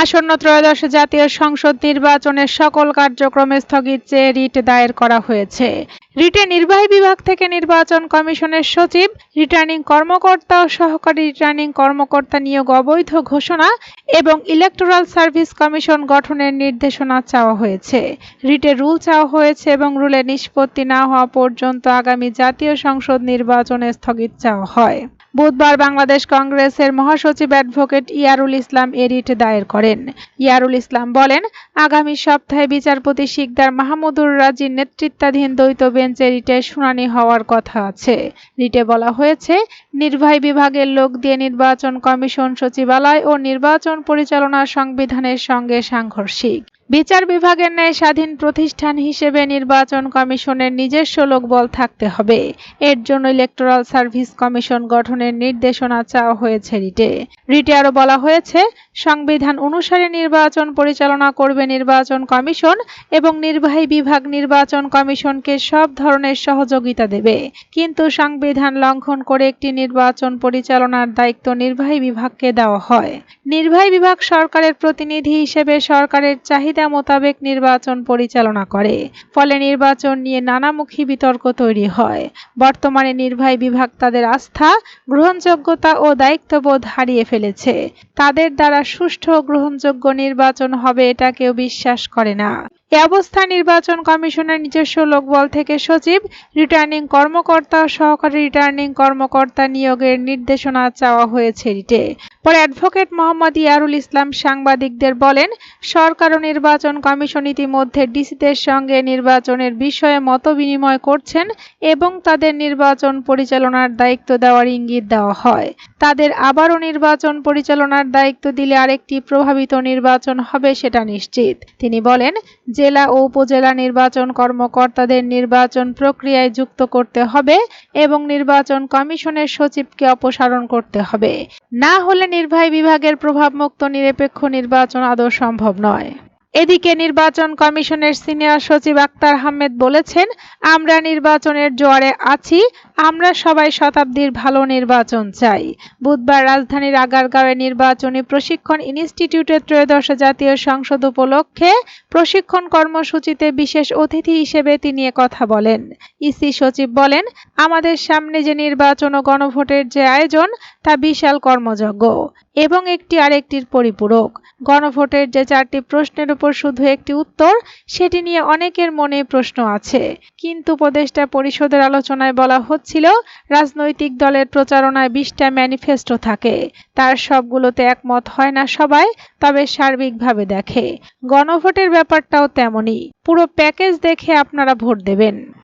আসন্ন ত্রয়োদশ জাতীয় সংসদ নির্বাচনের সকল কার্যক্রম স্থগিত চেয়ে রিট দায়ের করা হয়েছে। রিটে নির্বাহী বিভাগ থেকে নির্বাচন কমিশনের সচিব, রিটার্নিং কর্মকর্তা ও সহকারী রিটার্নিং কর্মকর্তা নিয়োগ অবৈধ ঘোষণা এবং ইলেকটোরাল সার্ভিস কমিশন গঠনের নির্দেশনা চাওয়া হয়েছে। রিটে রুল চাওয়া হয়েছে এবং রুলের নিষ্পত্তি না হওয়া পর্যন্ত আগামী জাতীয় সংসদ নির্বাচনে স্থগিত চাওয়া হয়। বুধবার বাংলাদেশ কংগ্রেসের মহাসচিব অ্যাডভোকেট ইয়ারুল ইসলাম এ রিট দায়ের করেন। ইয়ারুল ইসলাম বলেন, আগামী সপ্তাহে বিচারপতি সিকদার মাহমুদুর রাজির নেতৃত্বাধীন দ্বৈত বেঞ্চে রিটের শুনানি হওয়ার কথা আছে। রিটে বলা হয়েছে, নির্বাহী বিভাগের লোক দিয়ে নির্বাচন কমিশন সচিবালয় ও নির্বাচন পরিচালনা সংবিধানের সঙ্গে সাংঘর্ষিক। বিচার বিভাগের ন্যায় স্বাধীন প্রতিষ্ঠান হিসেবে নির্বাচন কমিশনের নিজস্ব লোকবল থাকতে হবে। এর জন্য ইলেকটোরাল সার্ভিস কমিশন গঠনের নির্দেশনা চাওয়া হয়েছে রিটে। রিটে আরও বলা হয়েছে, সংবিধান অনুসারে নির্বাচন পরিচালনা করবে নির্বাচন কমিশন এবং নির্বাহী বিভাগ নির্বাচন কমিশনকে সব ধরনের সহযোগিতা দেবে। কিন্তু সংবিধান লঙ্ঘন করে একটি নির্বাচন পরিচালনার দায়িত্ব নির্বাহী বিভাগকে দেওয়া হয়। নির্বাহী বিভাগ সরকারের প্রতিনিধি হিসেবে সরকারের চাহিদা মোতাবেক নির্বাচন পরিচালনা করে। ফলে নির্বাচন নিয়ে নানামুখী বিতর্ক তৈরি হয়। বর্তমানে নির্বাহী বিভাগ তাদের আস্থা, গ্রহণযোগ্যতা ও দায়িত্ববোধ হারিয়ে ফেলেছে। তাদের দ্বারা সুষ্ঠু ও গ্রহণযোগ্য নির্বাচন হবে এটা কেউ বিশ্বাস করে না। এ অবস্থায় নির্বাচন কমিশনের নিজস্ব লোকবল থেকে সচিব, রিটার্নিং কর্মকর্তা ও সহকারী রিটার্নিং কর্মকর্তা নিয়োগের নির্দেশনা চাওয়া হয়েছে রিটে। পরে অ্যাডভোকেট মোহাম্মদ ইয়ারুল ইসলাম সাংবাদিকদের বলেন, সরকার ও নির্বাচন কমিশন ইতিমধ্যে ডিসিদের সঙ্গে নির্বাচনের বিষয়ে মতবিনিময় করছেন এবং তাদের নির্বাচন পরিচালনার দায়িত্ব দেওয়ার ইঙ্গিত দেওয়া হয়। তাদের আবারও নির্বাচন পরিচালনার দায়িত্ব দিলে আরেকটি প্রভাবিত নির্বাচন হবে সেটা নিশ্চিত। তিনি বলেন, জেলা ও উপজেলা নির্বাচন কর্মকর্তাদের নির্বাচন প্রক্রিয়ায় যুক্ত করতে হবে এবং নির্বাচন কমিশনের সচিবকে অপসারণ করতে হবে। না হলে নির্বাহী বিভাগের প্রভাবমুক্ত নিরপেক্ষ নির্বাচন আদৌ সম্ভব নয়। এদিকে নির্বাচন কমিশনের সিনিয়র সচিব আক্তার আহমেদ বলেছেন, আমরা নির্বাচনের জোয়ারে আছি, আমরা সবাই শতাব্দীর ভালো নির্বাচন চাই। বুধবার রাজধানীর আগারগাঁওয়ে নির্বাচনী প্রশিক্ষণ ইনস্টিটিউটের ত্রয়োদশ জাতীয় সংসদ উপলক্ষে প্রশিক্ষণ কর্মসূচিতে বিশেষ অতিথি হিসেবে তিনি কথা বলেন। ইসি সচিব বলেন, আমাদের সামনে যে নির্বাচন ও গণভোটের যে আয়োজন তা বিশাল কর্মযজ্ঞ এবং একটি আরেকটির পরিপূরক। গণভোটের যে 4টি প্রশ্নের উপর শুধু একটি উত্তর, সেটি নিয়ে অনেকের মনে প্রশ্ন আছে। কিন্তু উপদেষ্টা পরিষদের আলোচনায় বলা হচ্ছিল, রাজনৈতিক দলের প্রচারণায় 20টা ম্যানিফেস্টো থাকে, তার সবগুলোতে একমত হয় না সবাই, তবে সার্বিকভাবে দেখে। গণভোটের ব্যাপারটাও তেমনই, পুরো প্যাকেজ দেখে আপনারা ভোট দেবেন।